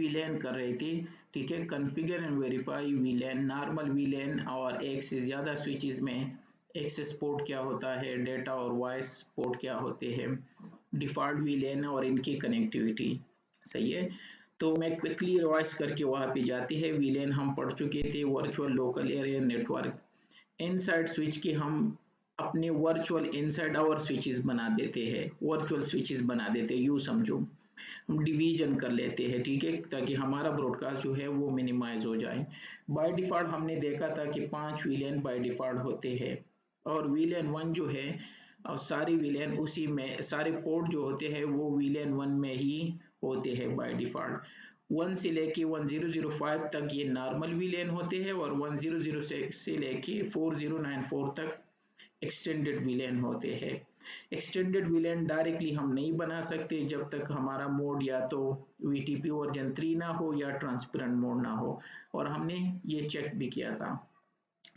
वीलैन कर रहे थे, ठीक है, कॉन्फ़िगर एंड वेरीफाई वीलैन, नॉर्मल वीलैन और एक से ज़्यादा स्विचेस में एक्सेस पोर्ट क्या होता है, डेटा और वॉइस पोर्ट क्या होते हैं, डिफ़ॉल्ट वीलैन और इनकी कनेक्टिविटी। सही है, तो मैं क्विकली रिवाइज करके वहाँ पे जाती है। वीलैन हम पढ़ चुके थे, virtual local area network. Inside switch के हम अपने वर्चुअल इनसाइड आवर स्विचेस बना देते हैं, वर्चुअल स्विचेस बना देते हैं, यूँ समझो हम डिवीजन कर लेते हैं, ठीक है, ताकि हमारा ब्रॉडकास्ट जो है वो मिनिमाइज हो जाए। बाय डिफ़ॉल्ट हमने देखा था कि 5 वीलैन बाय डिफ़ॉल्ट होते हैं और वीलैन 1 जो है और सारी वीलैन उसी में, सारे पोर्ट जो होते हैं वो वीलैन 1 में ही होते हैं बाय डिफ़ॉल्ट। 1 से लेके 1005 तक ये नॉर्मल वीलैन होते हैं और 1006 से लेके 4094 तक एक्सटेंडेड वीलैन होते हैं। एक्सटेंडेड वीलैन डायरेक्टली हम नहीं बना सकते जब तक हमारा मोड या तो वीटीपी वर्जन 3 ना हो या ट्रांसपेरेंट मोड ना हो, और हमने ये चेक भी किया था,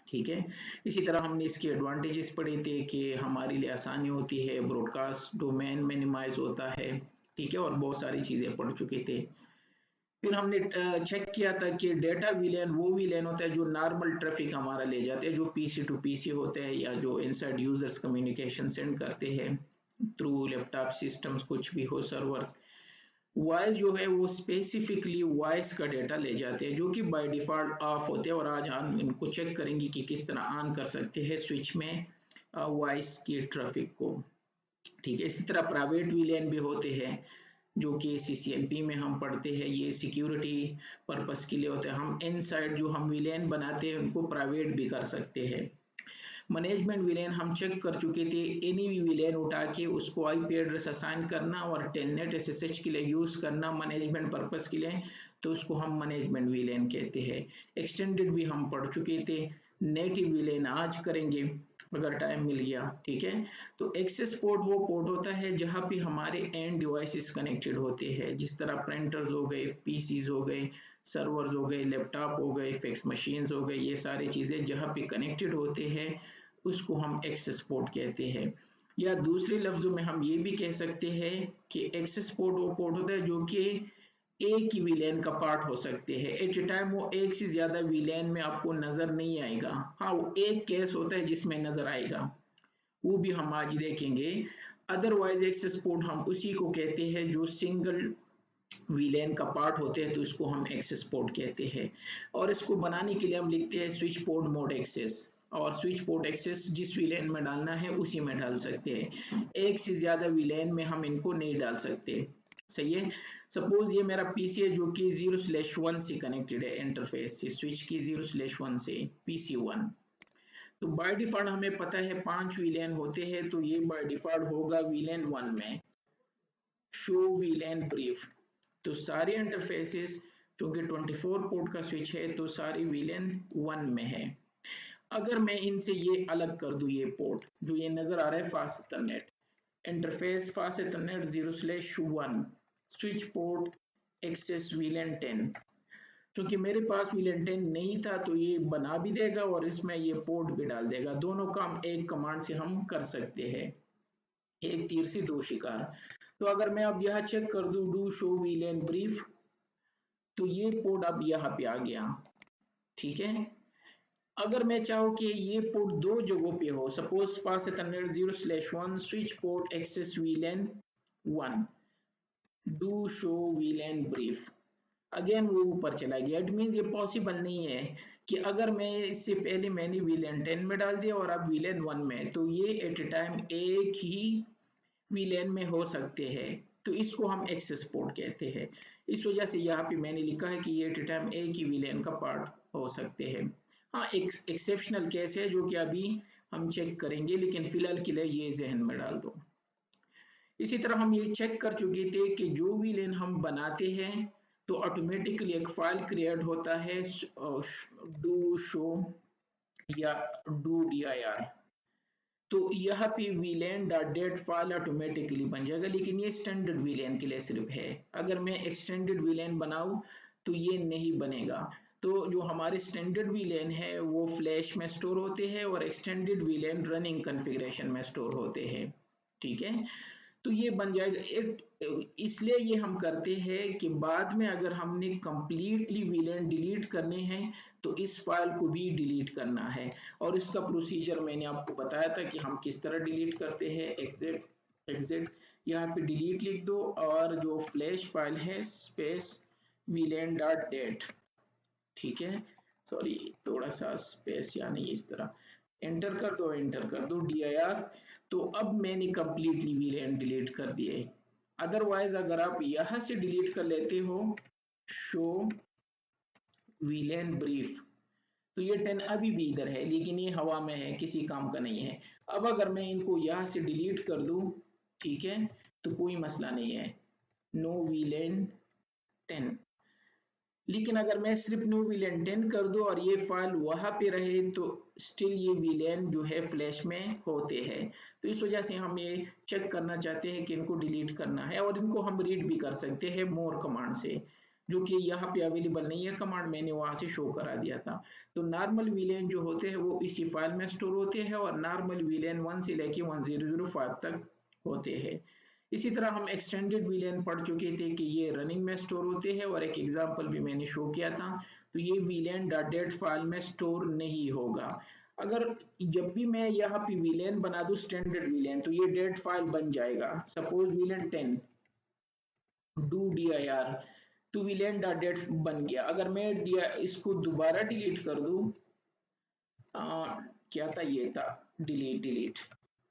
ठीक है। इसी तरह हमने इसके एडवांटेजेस पढ़े थे कि हमारे लिए आसानी होती है, ब्रॉडकास्ट डोमेन मिनिमाइज होता है, ठीक है, और बहुत सारी चीज़ें पढ़ चुके थे। फिर हमने चेक किया था कि डेटा वीलैन वो वीलैन होता है जो नॉर्मल ट्रैफिक हमारा ले जाते हैं, जो पीसी टू पीसी होते हैं या जो इनसाइड यूजर्स कम्युनिकेशन सेंड करते हैं थ्रू लैपटॉप सिस्टम्स, कुछ भी हो, सर्वर्स। वॉइस जो है वो स्पेसिफिकली वॉइस का डेटा ले जाते हैं जो कि बाय डिफ़ॉल्ट ऑफ होते हैं, और आज हम इनको चेक करेंगे कि किस तरह ऑन कर सकते हैं स्विच में वॉइस की ट्रैफिक को, ठीक है। इसी तरह प्राइवेट वीलैन भी होते हैं जो कि सीसीएनपी में हम पढ़ते हैं, ये सिक्योरिटी पर्पस के लिए होते हैं। हम इनसाइड जो हम वीलैन बनाते हैं उनको प्राइवेट भी कर सकते हैं। मैनेजमेंट वीलैन हम चेक कर चुके थे, एनी भी वीलैन उठा के उसको आईपी एड्रेस असाइन करना और टेलनेट एसएसएच के लिए यूज करना मैनेजमेंट पर्पस के लिए, तो उसको हम मैनेजमेंट वीलैन कहते हैं। एक्सटेंडेड भी हम पढ़ चुके थे, नेटिव वीलैन आज करेंगे अगर टाइम मिल गया, ठीक है। तो एक्सेस पोर्ट वो पोर्ट होता है जहाँ पे हमारे एंड डिवाइसेस कनेक्टेड होते हैं, जिस तरह प्रिंटर्स हो गए, पीसीज हो गए, सर्वर्स हो गए, लैपटॉप हो गए, फैक्स मशीन्स हो गए, ये सारी चीज़ें जहाँ पे कनेक्टेड होते हैं उसको हम एक्सेस पोर्ट कहते हैं। या दूसरे लफ्जों में हम ये भी कह सकते हैं कि एक्सेस पोर्ट वो पोर्ट होता है जो कि एक ही वीलैन का पार्ट हो सकते हैं। एट ए टाइम वो एक से ज्यादा वीलैन में आपको नजर नहीं आएगा, हाँ वो एक केस होता है जिसमें नजर आएगा, वो भी हम आज देखेंगे। अदरवाइज एक्सेस पोर्ट हम उसी को कहते हैं जो सिंगल वीलैन का पार्ट होते हैं, तो इसको हम एक्सेस पोर्ट कहते हैं। और इसको बनाने के लिए हम लिखते हैं स्विच पोर्ट मोड एक्सेस, और स्विच पोर्ट एक्सेस जिस वीलैन में डालना है उसी में डाल सकते हैं, एक से ज्यादा वीलैन में हम इनको नहीं डाल सकते। सही है, सपोज ये मेरा पीसी है जो कि 0/1 से कनेक्टेड है इंटरफेस से, स्विच की 0/1 से पीसी 1। तो बाय डिफॉल्ट हमें पता है 5 वीलैन होते हैं, तो ये बाय डिफॉल्ट होगा वीलैन 1 में शो वीलैन ब्रीफ। तो सारे इंटरफेसेस क्योंकि 24 पोर्ट का स्विच है तो सारी वीलैन 1 में है। अगर मैं इनसे ये अलग कर दूं, ये पोर्ट जो ये नजर आ रहा है fast ethernet interface, fast ethernet 0/1 switch port access VLAN 10, क्योंकि मेरे पास वीलैन 10 नहीं था तो ये बना भी देगा और इसमें ये पोर्ट भी डाल देगा। दोनों काम एक कमांड से हम कर सकते हैं, एक तीर से दो शिकार। तो अगर मैं अब यह चेक कर दूं डू शो वीलैन ब्रीफ, तो ये पोर्ट अब यहाँ पे आ गया, ठीक है। अगर मैं चाहूँ कि ये पोर्ट दो जगहों पे हो, suppose fast ethernet 0/1 switch port access VLAN 1 do show VLAN brief, again वो ऊपर चला गया। इट मीन्स ये पॉसिबल नहीं है कि अगर मैं इससे पहले मैंने वीलैन 10 में डाल दिया और अब वीलैन 1 में, तो ये एट ए टाइम एक ही वीलैन में हो सकते हैं, तो इसको हम एक्सेस पोर्ट कहते हैं। इस वजह से यहाँ पे मैंने लिखा है कि ये एट ए टाइम एक ही वीलैन का पार्ट हो सकते हैं। हाँ, एक एक्सेप्शनल केस है जो कि अभी हम चेक करेंगे, लेकिन फिलहाल के लिए ये जहन में डाल दो। इसी तरह हम ये चेक कर चुके थे कि जो वीलैन हम बनाते हैं तो ऑटोमेटिकली एक फाइल क्रिएट होता है डू शो या डू dir, तो यहाँ पे VLAN dot dat file automatically बन जाएगा, लेकिन ये स्टैंडर्ड वीलैन के लिए सिर्फ है। अगर मैं एक्सटेंडेड वीलैन बनाऊं तो ये नहीं बनेगा। तो जो हमारे स्टैंडर्ड वीलैन है वो फ्लैश में स्टोर होते हैं और एक्सटेंडेड वीलैन रनिंग कॉन्फ़िगरेशन में स्टोर होते हैं, ठीक है। तो ये बन जाएगा एक। इसलिए ये हम करते हैं कि बाद में अगर हमने कंप्लीटली वीलेन डिलीट करने हैं तो इस फाइल को भी डिलीट करना है, और इसका प्रोसीजर मैंने आपको बताया था कि हम किस तरह डिलीट करते हैं। एग्जिट यहाँ पे डिलीट लिख दो और जो फ्लैश फाइल है स्पेस वीलेन डॉट डेट, ठीक है, सॉरी थोड़ा सा स्पेस यानी इस तरह एंटर कर दो dir। तो अब मैंने कंप्लीटली वीलेन डिलीट कर दिए। अदरवाइज अगर आप यहां से डिलीट कर लेते हो शो वीलेन ब्रीफ, तो ये 10 अभी भी इधर है लेकिन ये हवा में है, किसी काम का नहीं है। अब अगर मैं इनको यहां से डिलीट कर दूं, ठीक है, तो कोई मसला नहीं है, नो वीलेन 10। लेकिन अगर मैं सिर्फ नो वीलेन 10 कर दूं और ये फाइल वहां पे रहे तो स्टिल ये वीलेन जो है फ्लैश में होते हैं। तो इस वजह से हम ये चेक करना चाहते हैं कि इनको डिलीट करना है, और इनको हम रीड भी कर सकते हैं मोर कमांड से, जो कि यहाँ पे अवेलेबल नहीं है कमांड, मैंने वहां से शो करा दिया था। तो नॉर्मल वीलेन जो होते हैं वो इसी फाइल में स्टोर होते हैं, और नॉर्मल वीलेन 1 से लेके 1005 तक होते हैं। इसी तरह हम एक्सटेंडेड वीलेन पढ़ चुके थे कि ये रनिंग में स्टोर होते हैं, और एक एग्जांपल भी मैंने शो किया था। तो ये वीलेन डॉट डेट फाइल में स्टोर नहीं होगा। अगर जब भी मैं यहाँ पे वीलेन बना दूं स्टैंडर्ड वीलेन, तो ये डेट फाइल बन जाएगा। सपोज वीलेन 10 डू dir, तो वीलेन डॉट डेट बन गया। अगर मैं इसको दोबारा डिलीट कर दूं, क्या था, ये था डिलीट,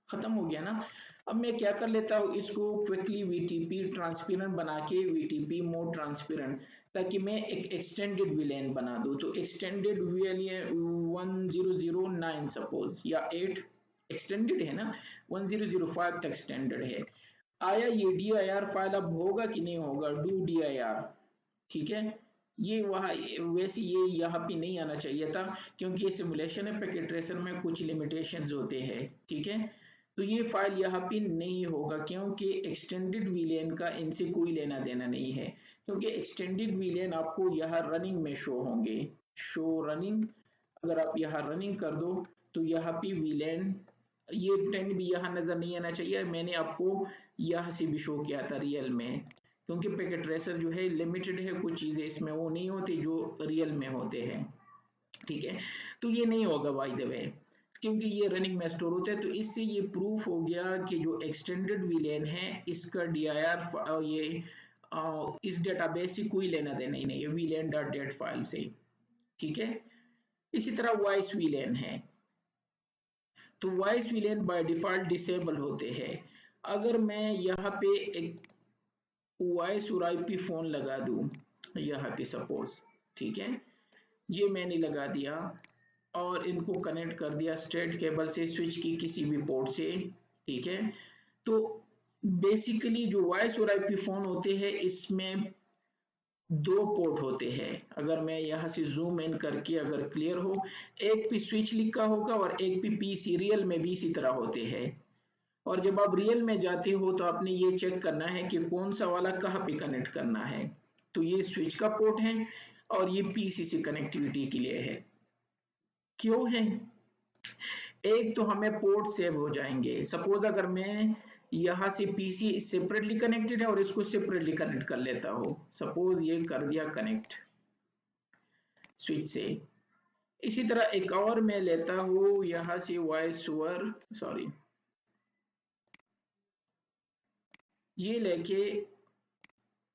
खत्म हो गया ना। अब मैं क्या कर लेता हूँ, इसको क्विकली वीटीपी ट्रांसपेरेंट बना के वीटीपी मोड ट्रांसपेरेंट, ताकि मैं एक एक्सटेंडेड वीलेन बना दूँ। तो एक्सटेंडेड वीलेन 1009 सपोज, या 8 एक्सटेंडेड है ना, 1005 तक स्टैंडर्ड है। आया ये dir फाइल अब होगा कि नहीं होगा, डू dir, ठीक है। ये वहाँ वैसे ये यहाँ पे नहीं आना चाहिए था, क्योंकि ये सिमुलेशन है, पैकेट ट्रेसर में कुछ लिमिटेशंस होते हैं, ठीक है। तो ये फाइल यहाँ पे नहीं होगा, क्योंकि एक्सटेंडेड वीलेन का इनसे कोई लेना देना नहीं है, क्योंकि एक्सटेंडेड वीलेन आपको यहाँ रनिंग में शो होंगे। शो रनिंग, अगर आप यहाँ रनिंग कर दो तो यहाँ पे वीलेन, ये 10 भी यहाँ नजर नहीं आना चाहिए। मैंने आपको यहाँ से भी शो किया था रियल में, क्योंकि पैकेट ट्रेसर जो है लिमिटेड है, कुछ चीजें इसमें वो नहीं होती जो रियल में होते हैं, ठीक है। तो ये नहीं होगा बाय द वे, क्योंकि ये रनिंग में स्टोर होता है। तो इससे ये प्रूफ हो गया कि जो एक्सटेंडेड वीलेन है इसका dir ये इस डेटाबेस से कोई लेना देना ही नहीं है, वीलेन डॉट डेट फाइल से, ठीक है। इसी तरह वॉइस वीलेन है, तो voice VLAN by default disable होते हैं। अगर मैं यहाँ पे एक वॉइस और आईपी फोन लगा दूं यहाँ पे सपोज, ठीक है, ये मैंने लगा दिया और इनको कनेक्ट कर दिया स्ट्रेट केबल से स्विच की किसी भी पोर्ट से, ठीक है। तो बेसिकली जो वॉइस और आईपी फोन होते हैं इसमें दो पोर्ट होते हैं। अगर मैं यहाँ से जूम इन करके अगर क्लियर हो, एक पे स्विच लिखा होगा और एक पे पी सीरियल में भी इसी तरह होते हैं। और जब आप रियल में जाते हो तो आपने ये चेक करना है कि कौन सा वाला कहाँ पे कनेक्ट करना है। तो ये स्विच का पोर्ट है और ये पीसी से कनेक्टिविटी के लिए है। क्यों है? एक तो हमें पोर्ट सेव हो जाएंगे। सपोज अगर मैं यहाँ से पीसी सेपरेटली कनेक्टेड है और इसको सेपरेटली कनेक्ट कर लेता हूँ, सपोज ये कर दिया कनेक्ट स्विच से। इसी तरह एक और मैं लेता हूँ यहाँ से वॉइस ओवर, सॉरी ये लेके,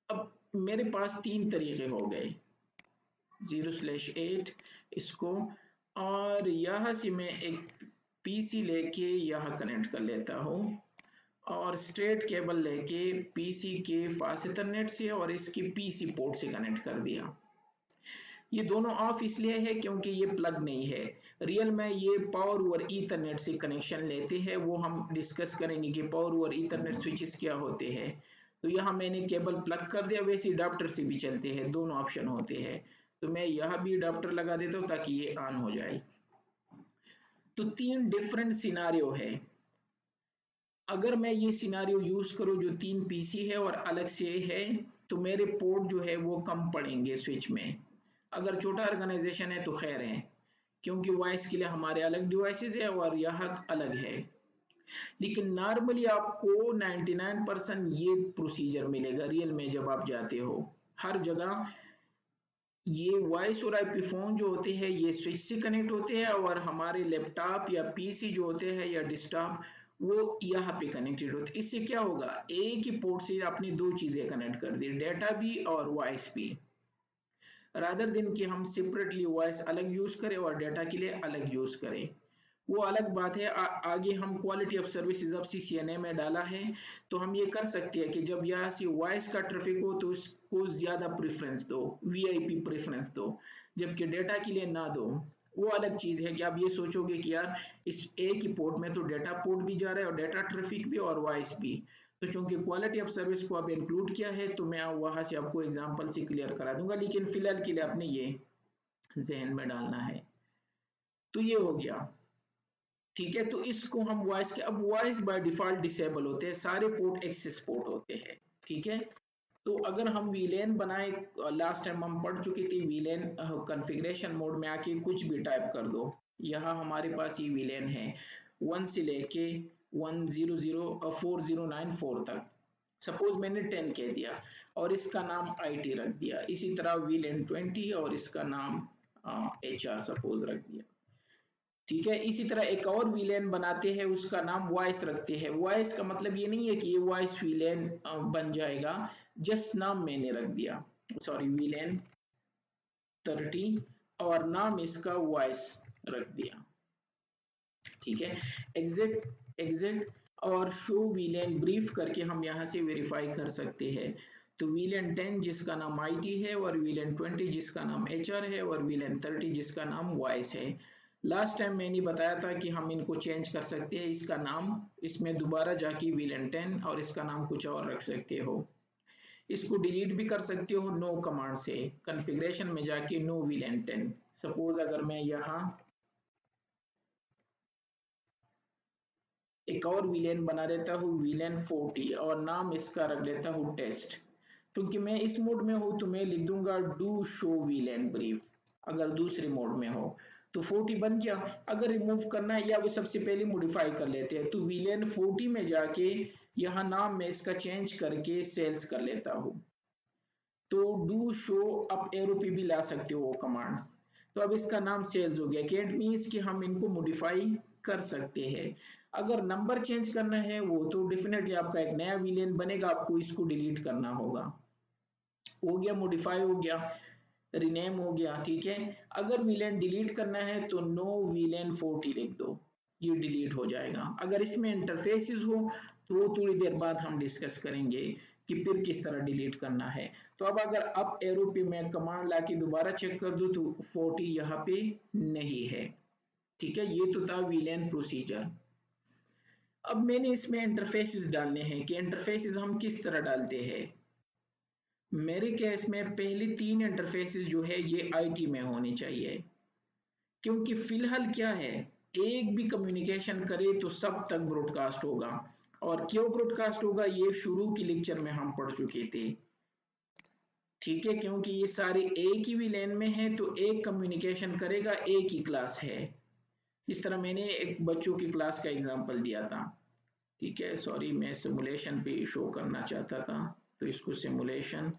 अब मेरे पास तीन तरीके हो गए, 0/8 इसको, और यहाँ से मैं एक पीसी लेके यहाँ कनेक्ट कर लेता हूँ और स्ट्रेट केबल लेके पीसी के फास्ट इथरनेट से और इसके पीसी पोर्ट से कनेक्ट कर दिया। ये दोनों ऑफ इसलिए है क्योंकि ये प्लग नहीं है। रियल में ये पावर ओवर ईथरनेट से कनेक्शन लेते हैं, वो हम डिस्कस करेंगे कि पावर ओवर ईथरनेट स्विचेस क्या होते हैं। तो यहाँ मैंने केबल प्लग कर दिया, वैसे अडाप्टर से भी चलते हैं, दोनों ऑप्शन होते हैं। तो मैं यहाँ भी अडाप्टर लगा देता हूँ ताकि ये ऑन हो जाए। तो तीन डिफरेंट सिनारियो है। अगर मैं ये सिनारियो यूज करूँ जो तीन पीसी है और अलग से है, तो मेरे पोर्ट जो है वो कम पड़ेंगे स्विच में। अगर छोटा ऑर्गेनाइजेशन है तो खैर है, क्योंकि वॉइस के लिए हमारे अलग डिवाइसेस है और यह अलग है। लेकिन नॉर्मली आपको 99% ये प्रोसीजर मिलेगा रियल में जब आप जाते हो। हर जगह ये वॉइस और आईपी फोन जो होते हैं ये स्विच से कनेक्ट होते हैं, और हमारे लैपटॉप या पीसी जो होते हैं या डेस्कटॉप वो यहाँ पे कनेक्टेड होते हैं। इससे क्या होगा, एक ही पोर्ट से आपने दो चीजें कनेक्ट कर दी, डेटा भी और वॉइस भी, रादर दिन कि हम सेपरेटली वॉइस अलग यूज करें और डेटा के लिए अलग यूज करें। वो अलग बात है। आगे हम क्वालिटी ऑफ सर्विसेज अब सीसीएनए में डाला है, तो हम ये कर सकते हैं कि जब यहाँ से वॉइस का ट्रैफिक हो तो उसको ज्यादा प्रेफरेंस दो, वीआईपी प्रेफरेंस दो, जबकि डेटा के लिए ना दो। वो अलग चीज है कि आप ये सोचोगे कि यार इस एक ही पोर्ट में तो डेटा पोर्ट भी जा रहा है और डेटा ट्रैफिक भी और वॉइस भी। तो चूंकि क्वालिटी ऑफ सर्विस को आप इंक्लूड किया है तो मैं वहां से आपको एग्जांपल से क्लियर करा दूंगा, लेकिन फिलहाल के लिए आपने ये जहन में डालना है। तो ये हो गया, ठीक है। तो इसको हम वॉइस के, अब वॉइस बाय डिफॉल्ट डिसेबल होते हैं, सारे पोर्ट एक्सेस पोर्ट होते हैं, ठीक है। तो अगर हम वीलेन बनाए, लास्ट टाइम हम पढ़ चुके थे वीलेन कॉन्फ़िगरेशन मोड में आके कुछ भी टाइप कर दो। यहाँ हमारे पास ये वीलेन है 1 से लेके 1004094 तक। सपोज मैंने 10 कह दिया और इसका नाम आईटी रख दिया। इसी तरह वीलेन 20 और इसका नाम एचआर सपोज रख दिया, ठीक है। इसी तरह एक और विलेन बनाते हैं, उसका नाम वॉइस रखते हैं। वॉइस का मतलब ये नहीं है कि ये वॉइस विलेन बन जाएगा, जस्ट नाम मैंने रख दिया, सॉरी विलेन 30 और नाम इसका वॉइस रख दिया, ठीक है। एग्जिट एग्जिट और शो विलेन ब्रीफ करके हम यहाँ से वेरीफाई कर सकते हैं। तो विलेन 10 जिसका नाम आईटी है, और विलेन 20 जिसका नाम एचआर है, और विलेन 30 जिसका नाम वॉइस है। लास्ट टाइम मैंने बताया था कि हम इनको चेंज कर सकते हैं, इसका नाम इसमें दोबारा जाके विलेन 10 और इसका नाम कुछ और रख सकते हो। इसको डिलीट भी कर सकते हो नो कमांड से, कॉन्फ़िगरेशन में जाके नो विलेन 10। सपोज अगर मैं यहाँ एक और विलेन बना देता हूँ विलेन 40 और नाम इसका रख देता हूँ टेस्ट। क्योंकि मैं इस मोड में हूँ तो मैं लिख दूंगा डू शो विलेन ब्रीफ। अगर दूसरे मोड में हो तो 40 बन गया। अगर रिमूव करना है या वो सबसे पहले मॉडिफाई कर लेते हैं, तो विलेन 40 में जाके यहाँ नाम में इसका चेंज करके सेल्स कर लेता हूँ। तो डू शो अप एरो पे भी ला सकते हो वो कमांड। तो अब इसका नाम सेल्स हो गया, कैट मीन्स कि हम इनको मॉडिफाई कर सकते हैं। अगर नंबर चेंज करना है वो तो डेफिनेटली आपका एक नया विलेन बनेगा, आपको इसको डिलीट करना होगा। हो गया, मॉडिफाई हो गया, रीनेम हो गया, ठीक है। अगर विलेन डिलीट करना है तो नो विलेन 40 लिख दो, ये डिलीट हो जाएगा। अगर इसमें इंटरफेसेस हो तो वो थोड़ी देर बाद हम डिस्कस करेंगे कि फिर किस तरह डिलीट करना है। तो अब अगर अप एरो पे मैं कमांड लाके दोबारा चेक कर दूं तो 40 यहाँ पे नहीं है, ठीक है। ये तो था विलेन प्रोसीजर। अब मैंने इसमें इंटरफेसेस डालने हैं कि इंटरफेसेस हम किस तरह डालते हैं। मेरे केस में पहली 3 इंटरफेसेस जो है ये आईटी में होनी चाहिए, क्योंकि फिलहाल क्या है, एक भी कम्युनिकेशन करे तो सब तक ब्रॉडकास्ट होगा। और क्यों ब्रॉडकास्ट होगा ये शुरू की लेक्चर में हम पढ़ चुके थे, ठीक है। क्योंकि ये सारे एक ही विलेन में है तो एक कम्युनिकेशन करेगा, एक ही क्लास है। इस तरह मैंने एक बच्चों की क्लास का एग्जांपल दिया था, ठीक है। सॉरी, मैं सिमुलेशन पे शो करना चाहता था, तो इसको सिमुलेशन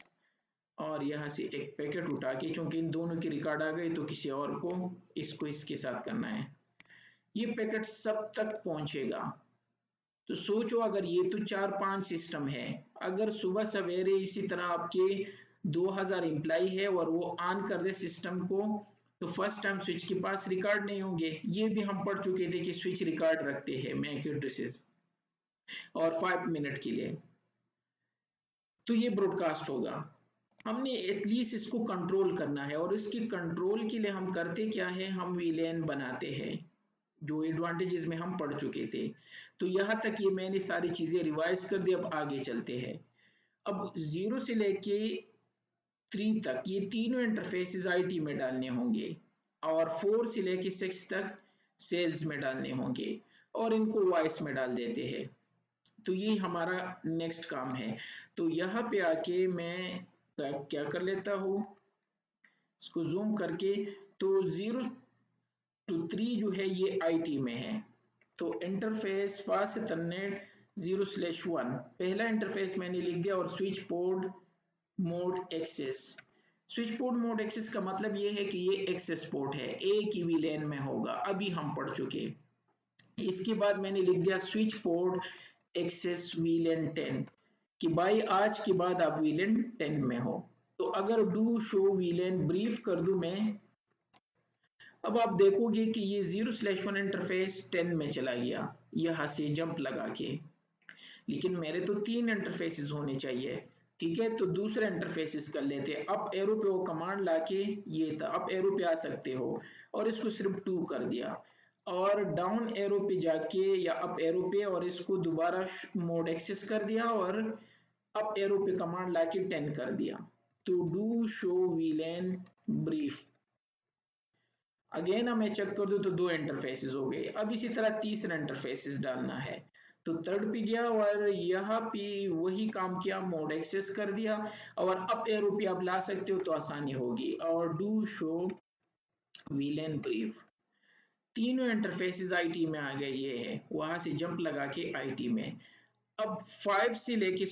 और यहाँ से एक पैकेट उठा के, चूंकि इन दोनों की रिकॉर्ड आ गई तो किसी और को इसको इसके साथ करना है। ये पैकेट सब तक पहुंचेगा। तो सोचो अगर ये तो 4-5 सिस्टम है, अगर सुबह सवेरे इसी तरह आपके 2000 एम्प्लाई है और वो ऑन कर दे सिस्टम को, तो फर्स्ट टाइम स्विच के पास रिकॉर्ड नहीं होंगे। ये भी हम पढ़ चुके थे कि स्विच रिकॉर्ड रखते हैं मैक एड्रेसेस और 5 मिनट के लिए, तो ये ब्रॉडकास्ट होगा। हमने एटलीस्ट इसको कंट्रोल करना है, और इसकी कंट्रोल के लिए हम करते क्या है, हम विलेन बनाते हैं जो एडवांटेजेस में हम पढ़ चुके थे। तो यहाँ तक ये मैंने सारी चीजें रिवाइज कर दी। अब आगे चलते हैं। अब 0 से लेके 3 तक ये तीनों इंटरफेसेस आईटी में डालने होंगे, और 4 से लेके 6 तक सेल्स में डालने होंगे, और इनको वॉइस में डाल देते हैं। तो ये हमारा नेक्स्ट काम है। तो यहाँ पे आके मैं क्या कर लेता हूँ, इसको जूम करके, तो 0 to 3 जो है ये आईटी में है। तो इंटरफेस फास्ट इथरनेट 0/1 पहला इंटरफेस मैंने लिख दिया और switch port mode access. Switch port mode access का मतलब ये है कि ये एक्सेस पोर्ट है, एक ही वीलैन में होगा, अभी हम पढ़ चुके। इसके बाद मैंने लिख दिया स्विच पोर्ट एक्सेस वीलैन 10 कि भाई आज के बाद आप वीलैन 10 में हो। तो अगर डू शो वीलैन ब्रीफ कर दूं मैं, अब आप देखोगे कि ये 0/1 इंटरफेस 10 में चला गया यहां से जंप लगा के। लेकिन मेरे तो 3 इंटरफेसेस होने चाहिए। ठीक है, तो दूसरे इंटरफेसेस कर लेते हैं। अप एरो पे वो कमांड लाके ये था, अप एरो पे आ सकते हो और इसको सिर्फ 2 कर दिया, और डाउन एरो पे जाके या अप एरो पे और इसको दोबारा मोड एक्सेस कर दिया और अप एरो पे कमांड लाके 10 कर दिया। तो do show VLAN brief again मैं चेक कर दूं तो 2 इंटरफेसेस हो गए। अब इसी तरह तीसरा इंटरफेसेस डालना है, तो थर्ड पे गया और यहाँ पे वही काम किया, मोड एक्सेस कर दिया और अप एरो पे आप ला सकते हो तो आसानी होगी। और डू शो वीलैन ब्रीफ, तीनों इंटरफेसेस आईटी में आ गए, ये है वहां से जंप लगा के आईटी में। अब 4 से लेके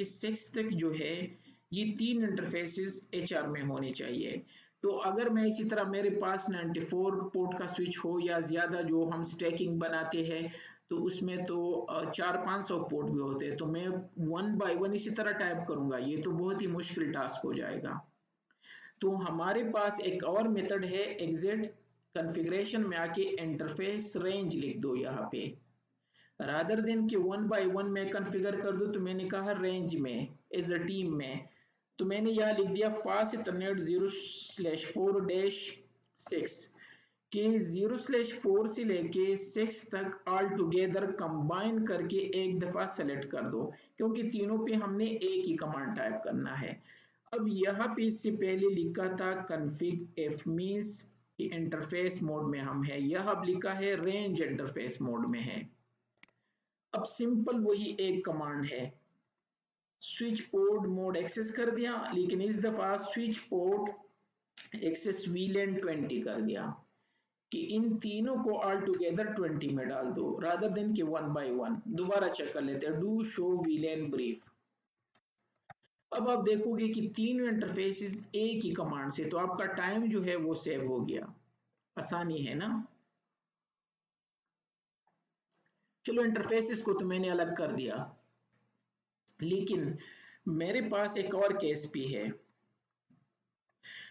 6 तक जो है ये 3 इंटरफेसेस एचआर में होने चाहिए। तो अगर मैं इसी तरह मेरे पास 94 पोर्ट का स्विच हो या ज्यादा, जो हम स्टैकिंग बनाते हैं तो उसमें तो 400-500 पोर्ट भी होते हैं, तो मैं 1 बाय 1 इसी तरह टाइप करूंगा, ये तो बहुत ही मुश्किल टास्क हो जाएगा। तो हमारे पास एक और मेथड है एग्जिट कॉन्फ़िगरेशन में आके इंटरफेस रेंज लिख दो यहाँ पे, रादर देन कि 1 बाय 1 में कॉन्फ़िगर कर दूं, तो मैंने कहा रेंज में एज अ टीम में। तो मैंने यहाँ लिख दिया फास्ट इथरनेट 0/4-6 कि 0/4 से लेके 6 तक ऑल टुगेदर कंबाइन करके एक दफा सेलेक्ट कर दो, क्योंकि तीनों पे हमने एक ही कमांड टाइप करना है। अब यहाँ पे इससे पहले लिखा था config f मीन्स कि इंटरफेस मोड में हम है, यह अब लिखा है रेंज इंटरफेस मोड में है। अब सिंपल वही एक कमांड है, स्विच पोर्ट मोड एक्सेस कर दिया, लेकिन इस दफा स्विच पोर्ट एक्सेस वीलैन 20 कर दिया कि इन तीनों को ऑल टुगेदर 20 में डाल दो, रादर देन कि 1 बाय 1। दोबारा चेक कर लेते हैं, डू शो वीलैन ब्रीफ। अब आप देखोगे कि तीनों इंटरफेसेस एक ही कमांड से, तो आपका टाइम जो है वो सेव हो गया, आसानी है ना। चलो इंटरफेसेस को तो मैंने अलग कर दिया, लेकिन मेरे पास एक और केस भी है,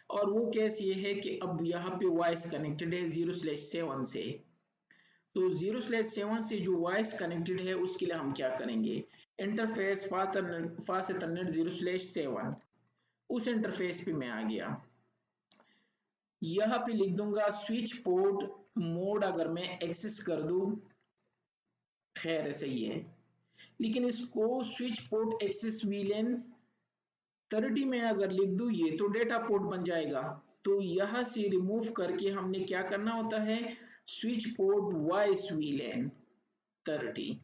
और वो केस ये है कि अब यहाँ पे वॉइस कनेक्टेड है 0/7 से। तो 0/7 से जो वॉइस कनेक्टेड है उसके लिए हम क्या करेंगे, इंटरफेस फास्ट इथरनेट 0/7 उस इंटरफेस पे मैं आ गया। यहाँ पे लिख दूंगा स्विच पोर्ट मोड, अगर मैं एक्सेस कर दूं खैर सही है, लेकिन इसको स्विच पोर्ट एक्सेस वीलैन 30 में अगर लिख दूं ये तो डेटा पोर्ट बन जाएगा। तो यहां से रिमूव करके हमने क्या करना होता है, स्विच पोर्ट वॉइस वीलैन 30,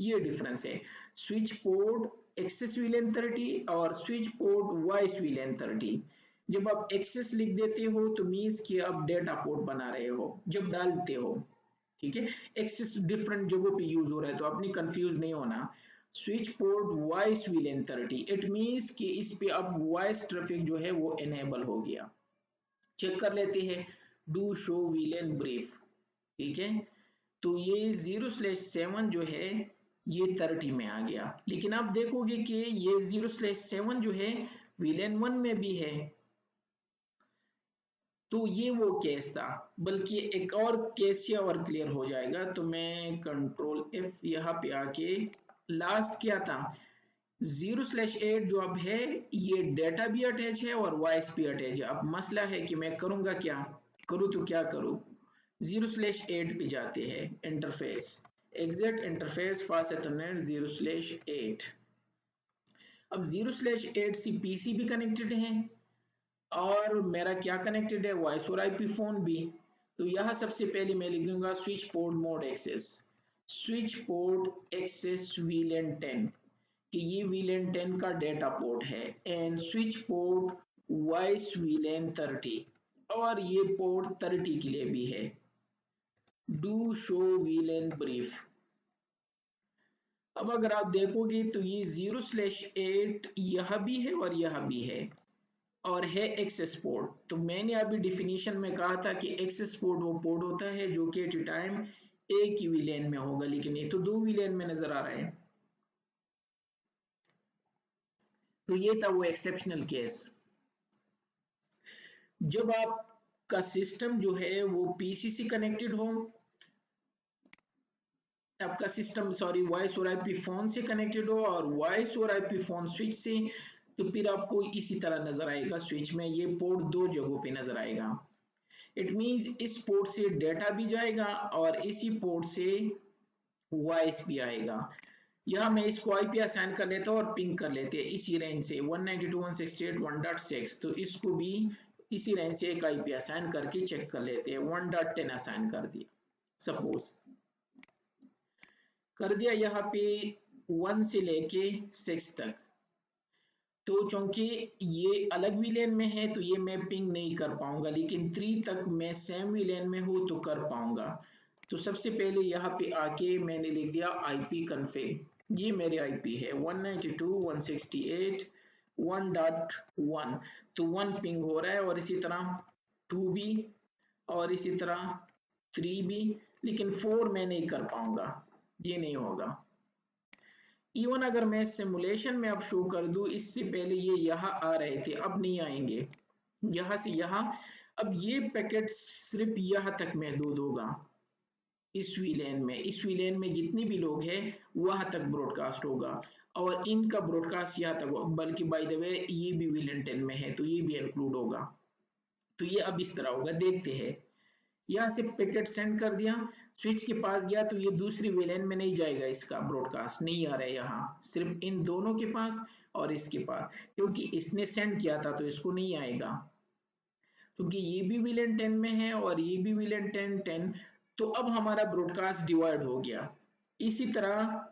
ये डिफरेंस है, स्विच पोर्ट एक्सेस वीलैन 30 और स्विच पोर्ट वॉइस वीलैन 30। जब आप एक्सेस लिख देते हो तो मीन्स कि आप डेटा पोर्ट बना रहे हो जब डालते हो। ठीक है, एक्सेस डिफरेंट जगहों पे यूज हो रहा है, तो आपने कंफ्यूज नहीं होना। Switch port voice VLAN 30 it means कि इस पे अब वॉइस ट्रैफिक जो है वो इनेबल हो गया। चेक कर लेते हैं, डू शो वीलैन ब्रीफ। ठीक है, तो ये 0/7 जो है ये 30 में आ गया, लेकिन आप देखोगे कि ये 0/7 जो है वीलैन 1 में भी है। तो ये वो केस था, बल्कि एक और केस ये और क्लियर हो जाएगा। तो मैं कंट्रोल F यहाँ पे आके लास्ट क्या था, 0/8 जो अब है ये डेटा भी अटैच है और वॉइस भी अटैच है। अब मसला है कि मैं करूंगा क्या, करूँ तो क्या करूँ। 0/8 पे जाते हैं, interface exit interface fast Ethernet 0/8। अब 0/8 से पीसी भी कनेक्टेड है और मेरा क्या कनेक्टेड है, वॉइस और आईपी फोन भी। तो यहाँ सबसे पहले मैं लिख दूंगा switch port mode access, switch port access VLAN 10 कि ये वीलैन 10 का डेटा पोर्ट है, and switch port voice VLAN 30 और ये पोर्ट 30 के लिए भी है। Do show VLAN brief. अब अगर आप देखोगे तो ये 0/8 यह भी है और यह भी है और है एक्सेस पोर्ट। तो मैंने अभी डिफिनीशन में कहा था कि एक्सेस पोर्ट वो पोर्ट होता है जो कि एट टाइम एक ही वीलेन में होगा, लेकिन ये तो दो वीलेन में नजर आ रहा है। तो ये था वो एक्सेप्शनल केस जब आपका सिस्टम जो है वो पीसी से कनेक्टेड हो, आपका सिस्टम सॉरी वॉइस और आईपी फोन से कनेक्टेड हो और वॉइस और आईपी फोन स्विच से, तो फिर आपको इसी तरह नजर आएगा स्विच में ये पोर्ट दो जगहों पे नजर आएगा। इट मींस इस पोर्ट से डेटा भी जाएगा और इसी पोर्ट से वॉइस भी आएगा। यहाँ मैं इसको आईपी असाइन कर लेता हूँ और पिंग कर लेते हैं इसी रेंज से 192.168.1.6, तो इसको भी इसी रेंज से एक आईपी असाइन करके चेक कर लेते हैं। 1.10 असाइन कर दिया सपोज, कर दिया यहाँ पे 1 से लेके 6 तक। तो चूंकि ये अलग विलेन में है तो ये मैं पिंग नहीं कर पाऊंगा, लेकिन 3 तक मैं सेम विलेन में हूँ तो कर पाऊंगा। तो सबसे पहले यहाँ पे आके मैंने लिख दिया आईपी कन्फिग, ये मेरे आईपी है 192.168.1.1। तो 1 पिंग हो रहा है और इसी तरह 2 भी और इसी तरह 3 भी, लेकिन 4 मैं नहीं कर पाऊंगा, ये नहीं होगा। इवन अगर मैं सिमुलेशन में अब शो कर दूं, इससे पहले ये यहाँ आ रहे थे अब नहीं आएंगे, यहाँ से यहाँ। अब ये पैकेट सिर्फ यहाँ तक महदूद होगा, इस वीलेन में जितने भी लोग हैं वहां तक ब्रॉडकास्ट होगा और इनका ब्रॉडकास्ट यहाँ तक, बल्कि बाय द वे ये भी विलेन 10 में है तो ये भी इंक्लूड होगा। तो ये अब इस तरह होगा, देखते हैं। यहाँ से पैकेट सेंड कर दिया, स्विच के पास गया तो ये दूसरी वेलेन में नहीं जाएगा, इसका ब्रॉडकास्ट नहीं आ रहा है यहाँ, सिर्फ इन दोनों के पास और इसके पास, क्योंकि इसने सेंड किया था तो इसको नहीं आएगा, क्योंकि ये भी विलेन 10 में है और ये भी विलेन 10 10। तो अब हमारा ब्रॉडकास्ट डिवाइड हो गया। इसी तरह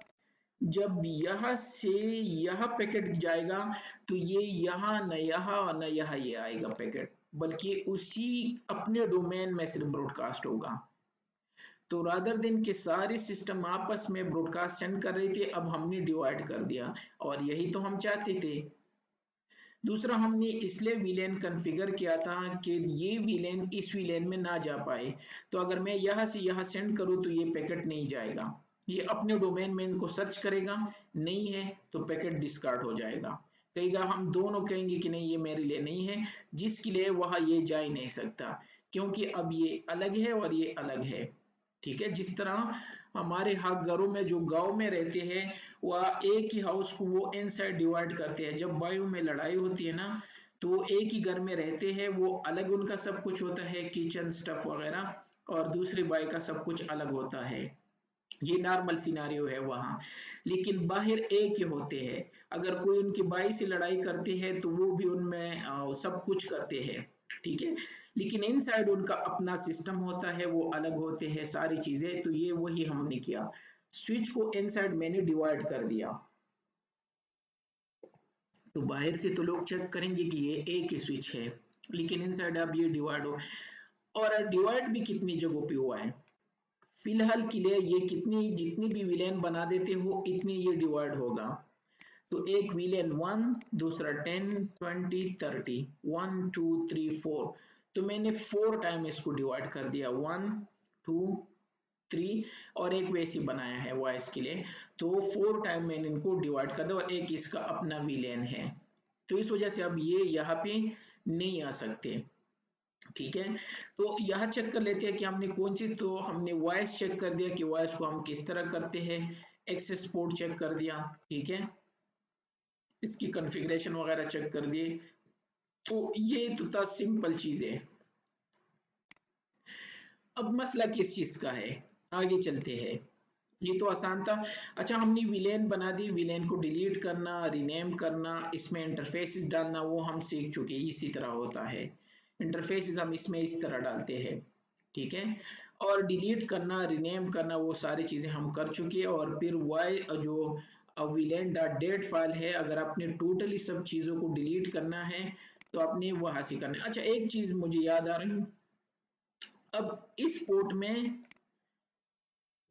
जब यहाँ से यहाँ पैकेट जाएगा तो ये यहाँ न यहाँ और न यहाँ ये आएगा पैकेट, बल्कि उसी अपने डोमेन में सिर्फ ब्रॉडकास्ट होगा। तो रादर दिन के सारे सिस्टम आपस में ब्रॉडकास्ट सेंड कर रहे थे, अब हमने डिवाइड कर दिया और यही तो हम चाहते थे। दूसरा, हमने इसलिए विलेन कॉन्फ़िगर किया था कि ये विलेन इस विलेन में ना जा पाए। तो अगर मैं यहाँ से यहाँ सेंड करूँ तो ये पैकेट नहीं जाएगा, ये अपने डोमेन में इनको सर्च करेगा, नहीं है तो पैकेट डिस्कार्ड हो जाएगा। कहेगा, हम दोनों कहेंगे कि नहीं ये मेरे लिए नहीं है, जिसके लिए वहाँ ये जा ही नहीं सकता, क्योंकि अब ये अलग है और ये अलग है। ठीक है, जिस तरह हमारे यहाँ घरों में जो गांव में रहते हैं वह एक ही हाउस को वो इनसाइड डिवाइड करते हैं। जब भाइयों में लड़ाई होती है ना तो एक ही घर में रहते हैं, वो अलग उनका सब कुछ होता है, किचन स्टफ वगैरह, और दूसरे भाई का सब कुछ अलग होता है। ये नॉर्मल सिनारियो है वहां, लेकिन बाहर एक ही होते हैं। अगर कोई उनके भाई से लड़ाई करते हैं तो वो भी उनमें सब कुछ करते हैं, ठीक है, लेकिन इनसाइड उनका अपना सिस्टम होता है, वो अलग होते हैं सारी चीजें। तो ये वही हमने किया, स्विच को इनसाइड मैंने डिवाइड कर दिया। तो बाहर से तो लोग चेक करेंगे कि ये एक ही स्विच है, लेकिन इनसाइड अब ये डिवाइड हो, और डिवाइड भी कितनी जगहों पे हुआ है फिलहाल के लिए, ये कितनी जितनी भी विलेन बना देते हो इतनी ये डिवाइड होगा। तो एक विलेन 1, दूसरा 10, 20, 30, 1 2 3 4, तो मैंने 4 टाइम इसको डिवाइड कर दिया, 1 2 3, और एक वैसे बनाया है वॉइस के लिए। तो 4 टाइम मैंने इनको डिवाइड कर दिया और एक इसका अपना विलेन है। तो इस वजह से अब ये यहाँ पे नहीं आ सकते। ठीक है, तो यहाँ चेक कर लेते हैं कि हमने कौन सी, तो हमने वॉइस चेक कर दिया कि वॉइस को हम किस तरह करते हैं, एक्सेस पोर्ट चेक कर दिया, ठीक है, इसकी कॉन्फ़िगरेशन वगैरह चेक कर दिए। तो ये तो था सिंपल चीजें। अब मसला किस चीज का है, आगे चलते हैं। ये तो आसान था। अच्छा, हमने विलेन बना दी, विलेन को डिलीट करना, रीनेम करना, इसमें इंटरफेसेस डालना वो हम सीख चुके, इसी तरह होता है। इंटरफेसेस हम इसमें इस तरह डालते हैं, ठीक है, और डिलीट करना, रीनेम करना, वो सारी चीजें हम कर चुके हैं। और फिर वाई जो विलेन डॉट डेट फाइल है, अगर आपने टोटली सब चीजों को डिलीट करना है तो आपने वो हासिल करना है। अच्छा, एक चीज मुझे याद आ रही है, अब इस पोर्ट में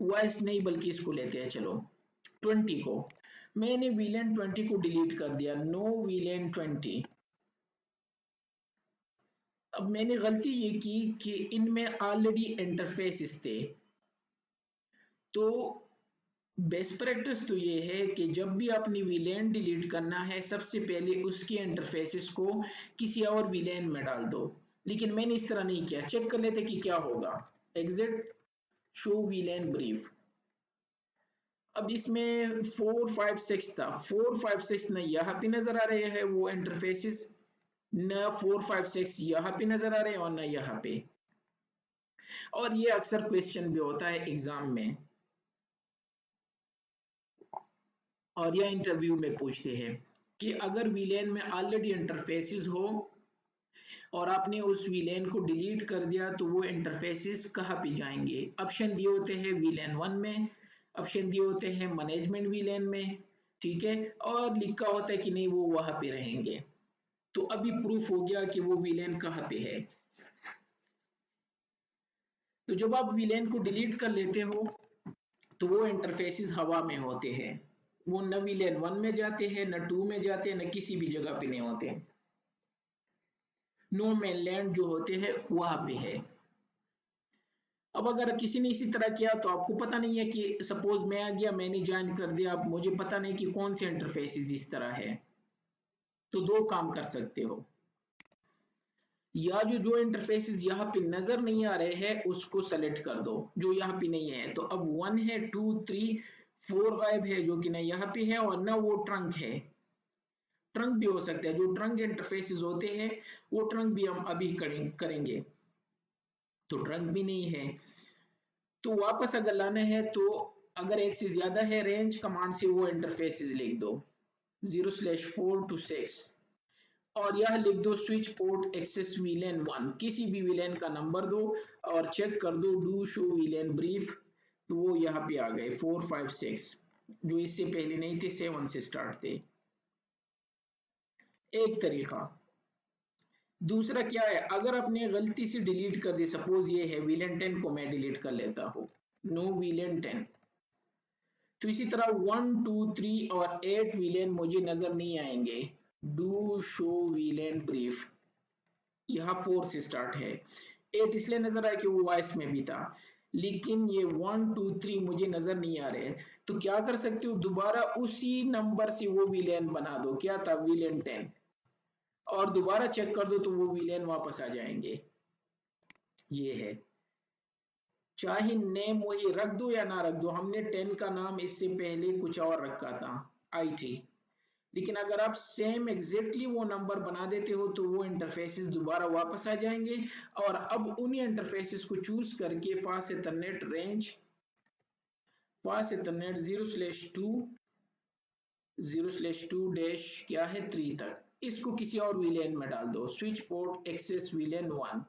वॉइस नहीं बल्कि इसको लेते हैं, चलो 20 को। मैंने VLAN 20 को डिलीट कर दिया, नो VLAN 20। अब मैंने गलती ये की कि इनमें ऑलरेडी इंटरफेसेस थे। तो बेस्ट प्रैक्टिस तो ये है कि जब भी आपने VLAN डिलीट करना है, सबसे पहले उसके इंटरफेसेस को किसी और VLAN में डाल दो। लेकिन मैंने इस तरह नहीं किया, चेक कर लेते कि क्या होगा। Exit, show VLAN brief. अब इसमें 4 5 6 था, 4 5 6 न यहाँ पे नजर आ रहे हैं वो इंटरफेसेस, न 4 5 6 यहाँ पे नजर आ रहे हैं और न यहाँ पे। और ये अक्सर क्वेश्चन भी होता है एग्जाम में, और या इंटरव्यू में पूछते हैं कि अगर VLAN में ऑलरेडी इंटरफेसेस हो और आपने उस VLAN को डिलीट कर दिया तो वो इंटरफेसेस कहाँ पे जाएंगे। ऑप्शन दिए होते हैं VLAN 1 में, ऑप्शन दिए होते हैं मैनेजमेंट VLAN में, ठीक है, और लिखा होता है कि नहीं वो वहां पे रहेंगे। तो अभी प्रूफ हो गया कि वो VLAN कहाँ पे है। तो जब आप VLAN को डिलीट कर लेते हो तो वो इंटरफेसेस हवा में होते हैं, वो न VLAN 1 में जाते हैं, न 2 में जाते हैं, न किसी भी जगह पे नहीं होते। नो मैनलैंड जो होते हैं वहां पे है। अब अगर किसी ने इसी तरह किया तो आपको पता नहीं है कि सपोज मैं आ गया, मैंने ज्वाइन कर दिया, अब मुझे पता नहीं कि कौन से इंटरफेसेस इस तरह है। तो दो काम कर सकते हो, या जो इंटरफेसेस यहाँ पे नजर नहीं आ रहे हैं उसको सेलेक्ट कर दो, जो यहाँ पे नहीं है। तो अब 1 है, 2 3 4 गायब है, जो कि ना यहाँ पे है और ना वो ट्रंक है। ट्रंक भी हो सकता है, जो ट्रंक इंटरफेसेस होते हैं वो ट्रंक भी हम अभी करेंगे। तो ट्रंक भी नहीं है। तो वापस अगर लाना है तो अगर एक से ज्यादा है, रेंज कमांड से वो इंटरफेसेस लिख दो 0/4 to 6, और यह लिख दो स्विच पोर्ट एक्सेस VLAN 1, किसी भी VLAN का नंबर दो और चेक कर दो डू शो VLAN ब्रीफ। तो वो यहाँ पे आ गए 4 5 6, जो इससे पहले नहीं थे, 7 से स्टार्ट थे। एक तरीका। दूसरा क्या है, अगर आपने गलती से डिलीट कर दी, सपोज ये है VLAN 10 को मैं डिलीट कर लेता हूँ, नो VLAN 10। तो इसी तरह 1 2 3 और 8 VLAN मुझे नजर नहीं आएंगे, डू शो VLAN ब्रीफ। यहाँ 4 से स्टार्ट है, 8 इसलिए नजर आया कि वो वॉइस में भी था, लेकिन ये 1 2 3 मुझे नजर नहीं आ रहे। तो क्या कर सकते हो, दोबारा उसी नंबर से वो VLAN बना दो, क्या था VLAN 10, और दोबारा चेक कर दो तो वो VLAN वापस आ जाएंगे। ये है, चाहे नेम वही रख दो या ना रख दो। हमने 10 का नाम इससे पहले कुछ और रखा था, IT, लेकिन अगर आप सेम एग्जैक्टली वो नंबर बना देते हो तो वो इंटरफेसेस दोबारा वापस आ जाएंगे। और अब उन्हीं इंटरफेसेस को चूज करके fast Ethernet range, fast Ethernet 0/2 dash क्या है 3 तक, इसको किसी और VLAN में डाल दो, स्विच पोर्ट एक्सेस VLAN 1।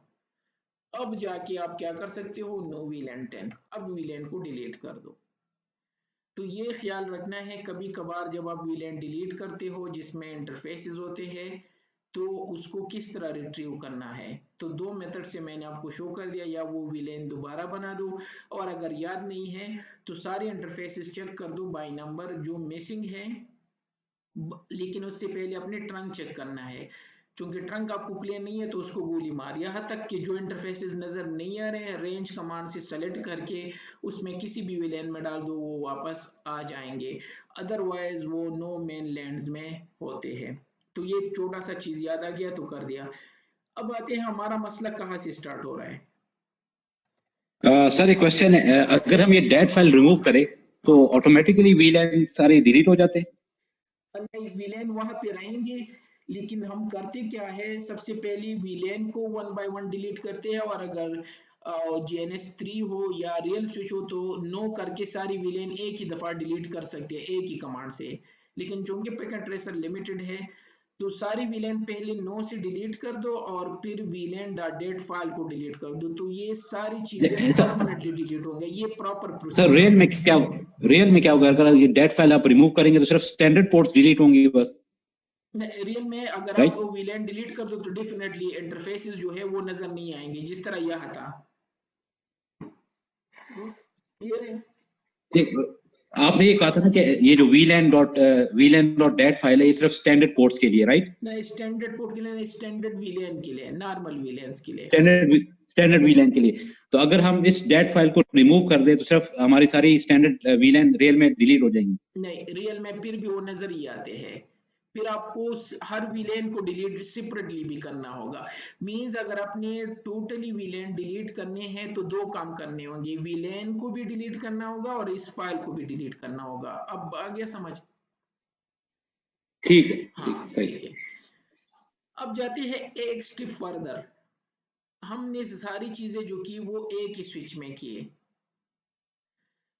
अब जाके आप क्या कर सकते हो, नो VLAN 10। अब VLAN को डिलीट कर दो। तो ये ख्याल रखना है, कभी कभार जब आप VLAN डिलीट करते हो जिसमें इंटरफेसेस होते हैं तो उसको किस तरह रिट्रीव करना है। तो दो मेथड से मैंने आपको शो कर दिया, या वो VLAN दोबारा बना दो, और अगर याद नहीं है तो सारे इंटरफेसेस चेक कर दो बाय नंबर जो मिसिंग है। लेकिन उससे पहले अपने ट्रंक चेक करना है, क्योंकि ट्रंक आपको क्लियर नहीं है तो उसको गोली मार। यहाँ तक कि जो इंटरफेसेस नजर नहीं आ रहे हैं, रेंज कमांड से सेलेक्ट करके उसमें किसी भी VLAN में डाल दो, वो वापस आ जाएंगे। अदरवाइज वो नो मेन लैंड्स में होते हैं। तो ये छोटा सा चीज याद आ गया तो कर दिया। अब आते हैं हमारा मसला कहाँ से स्टार्ट हो रहा है। सर एक क्वेश्चन है, अगर हम ये डेट फाइल रिमूव करें तो ऑटोमेटिकली VLAN सारे डिलीट हो जाते हैं? नहीं, VLAN वहां पे रहेंगे, लेकिन हम करते क्या है, सबसे पहले VLAN को 1 बाय 1 डिलीट करते हैं, और अगर JNS3 हो या रियल स्विच हो तो नो करके सारी VLAN एक ही दफा डिलीट कर सकते हैं एक ही कमांड से। लेकिन चूंकि पैकेट ट्रेसर लिमिटेड है तो सारी VLAN पहले नो से डिलीट कर दो और फिर VLAN.dat फाइल को डिलीट कर दो, तो ये सारी चीजें सर परमानेंटली डिलीट होंगे। ये प्रॉपर सर प्रोसीजर होता है। रियल में क्या होगा अगर ये डेट फाइल आप रिमूव करेंगे तो सिर्फ स्टैंडर्ड पोर्ट्स डिलीट होंगी बस, रियल में अगर आप राइट? VLAN डिलीट कर दो तो डेफिनेटली इंटरफेसेस जो है वो नजर नहीं आएंगे जिस तरह यह था। क्लियर है। आपने ये कहा था ना कि ये जो VLAN.dat फाइल है ये सिर्फ स्टैंडर्ड पोर्ट्स के लिए, राइट? नहीं, स्टैंडर्ड पोर्ट के लिए नहीं, स्टैंडर्ड वीलैन के लिए, नॉर्मल वीलैन के लिए। स्टैंडर्ड VLAN के लिए। तो अगर हम इस डेट फाइल को रिमूव कर दें तो सिर्फ हमारी सारी स्टैंडर्ड VLAN रियल में डिलीट हो जाएंगी? नहीं, रियल में फिर भी वो नजर ही आते हैं। फिर आपको हर विलेन को डिलीट सेपरेटली भी करना होगा। मींस अगर आपने टोटली विलेन डिलीट करने हैं तो दो काम करने होंगे, विलेन को भी डिलीट करना होगा और इस फाइल को भी डिलीट करना होगा। अब आ गया समझ? ठीक है, हाँ सही। ठीक है। अब जाते हैं एक स्टेप फर्दर। हमने सारी चीजें जो की वो एक ही स्विच में किए,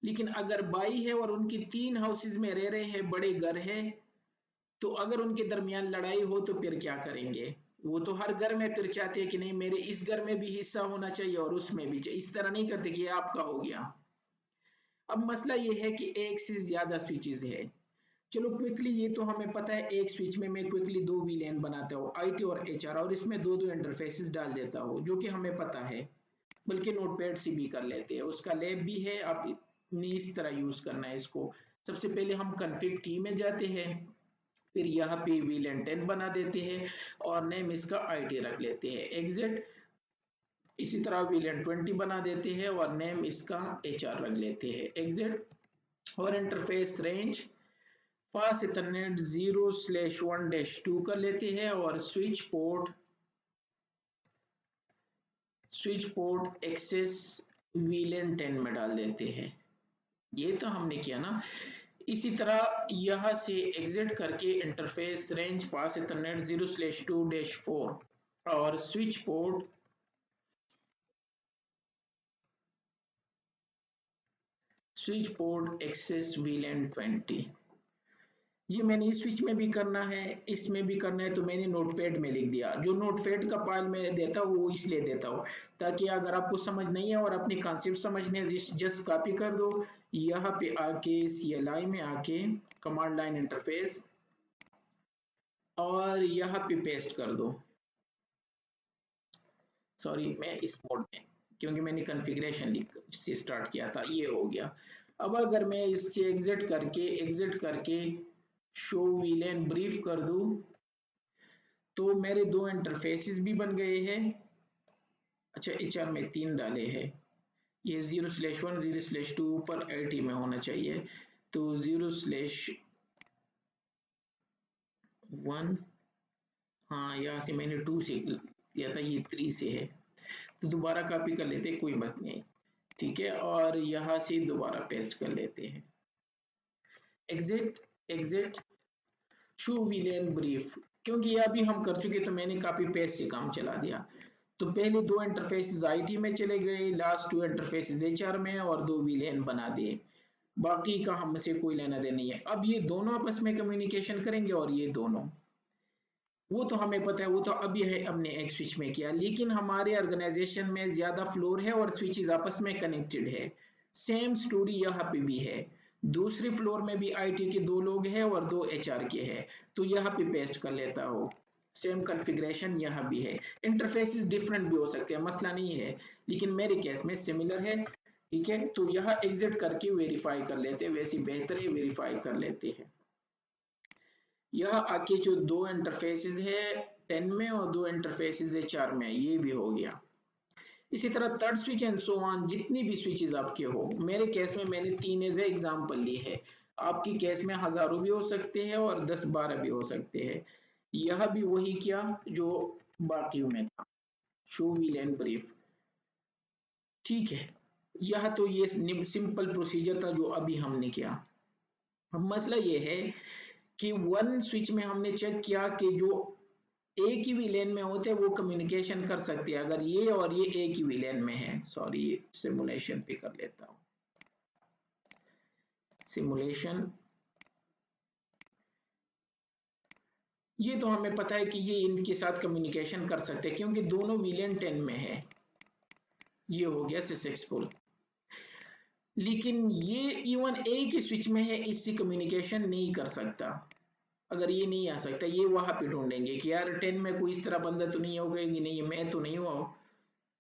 लेकिन अगर बाई है और उनकी 3 हाउसेज में रह रहे हैं, बड़े घर है, तो अगर उनके दरमियान लड़ाई हो तो फिर क्या करेंगे? वो तो हर घर में फिर चाहते हैं कि नहीं मेरे इस घर में भी हिस्सा होना चाहिए और उसमें भी चाहिए। इस तरह नहीं करते कि ये आपका हो गया। अब मसला ये है कि एक से ज्यादा स्विचेस है। चलो क्विकली, ये तो हमें पता है, एक स्विच में मैं क्विकली दो वीलैन बनाता हूँ, आईटी और एचआर, और इसमें दो दो इंटरफेसेस डाल देता हूँ, जो कि हमें पता है। बल्कि नोटपैड से भी कर लेते हैं, उसका लैब भी है, आप इस तरह यूज करना है इसको। सबसे पहले हम कॉन्फ़िग की में जाते हैं, फिर यहाँ पे VLAN 10 बना देते हैं और नेम इसका आईटी रख लेते हैं एग्जिट। इसी तरह VLAN 20 बना देते हैं और नेम इसका HR रख लेते हैं एग्जिट। और इंटरफेस रेंज फास्ट इथरनेट 0/1-2 कर लेते हैं और स्विच पोर्ट एक्सेस VLAN 10 में डाल देते हैं। ये तो हमने किया ना। इसी तरह यहां से एग्जिट करके इंटरफेस रेंज पास इथरनेट 0/2-4 और स्विच पोर्ट एक्सेस VLAN 20। ये मैंने इस स्विच में भी करना है, इसमें भी करना है, तो मैंने नोटपैड में लिख दिया। जो नोटपैड का फाइल मैं देता हूँ वो इसलिए देता हूँ ताकि अगर आपको समझ नहीं है और अपनी कॉन्सेप्ट समझने है, जस्ट कॉपी कर दो, यहाँ पे आके CLI में आके कमांड लाइन इंटरफेस और यहाँ पे पेस्ट कर दो। सॉरी, मैं इस मोड में, क्योंकि मैंने कॉन्फ़िगरेशन से स्टार्ट किया था, ये हो गया। अब अगर मैं इससे एग्जिट करके शो VLAN ब्रीफ कर दूं तो मेरे दो इंटरफेसेस भी बन गए हैं। अच्छा, HR में 3 डाले हैं, ये 0/1 0/2 ऊपर IT में होना चाहिए, तो 0/1, हाँ यहाँ से मैंने 2 से किया था, ये 3 से है, तो दोबारा कॉपी कर लेते हैं, कोई मत नहीं, ठीक है। और यहाँ से दोबारा पेस्ट कर लेते हैं एग्जिट शो VLAN ब्रीफ। क्योंकि ये अभी हम कर चुके तो मैंने कॉपी पेस्ट से काम चला दिया। तो पहले दो इंटरफेसेस IT में चले गए, लास्ट 2 इंटरफेसेस HR में, और 2 VLAN बना दिए। बाकी का हमसे कोई लेना देना नहीं है। अब ये दोनों आपस में कम्युनिकेशन करेंगे और ये दोनों, वो तो हमें पता है, वो तो अभी है, हमने एक स्विच में किया, लेकिन हमारे ऑर्गेनाइजेशन में ज्यादा फ्लोर है और स्विचेस आपस में कनेक्टेड है। सेम स्टोरी यहाँ पे भी है, दूसरे फ्लोर में भी IT के 2 लोग हैं और 2 HR के हैं, तो यहाँ पे पेस्ट कर लेता हूँ। सेम कॉन्फ़िगरेशन यहाँ भी है, इंटरफेसेस डिफरेंट भी हो सकते हैं, मसला नहीं है, लेकिन मेरे केस में सिमिलर है, ठीक है। तो यहाँ एग्जिट करके वेरीफाई कर लेते हैं, वैसे बेहतर है, वेरीफाई कर लेते हैं। यह आके जो दो इंटरफेसेस है 10 में और दो इंटरफेसेस है 4 में, ये भी हो गया। इसी तरह third switch and so on, जितनी भी स्विचेस आपके हो, मेरे केस में मैंने 3 एज एग्जांपल ली है, आपकी केस में हजारों भी हो सकते हैं और 10-12 भी हो सकते हैं। यह भी वही किया जो बाकी में था, शो VLAN ब्रीफ, ठीक है। यह तो ये सिंपल प्रोसीजर था जो अभी हमने किया। अब मसला ये है कि वन स्विच में हमने चेक किया कि जो एक ही VLAN में होते हैं वो कम्युनिकेशन कर सकते हैं, अगर ये और ये एक ही VLAN में है। सॉरी, सिमुलेशन पे कर लेता हूँ, सिमुलेशन। ये तो हमें पता है कि ये इनके साथ कम्युनिकेशन कर सकते हैं क्योंकि दोनों VLAN 10 में है, ये हो गया सक्सेसफुल। लेकिन ये इवन एक ही स्विच में है, इससे कम्युनिकेशन नहीं कर सकता। अगर ये नहीं आ सकता, ये वहां पे ढूंढेंगे कि यार 10 में कोई इस तरह बंदा तो नहीं होगा कि नहीं मैं तो नहीं हुआ,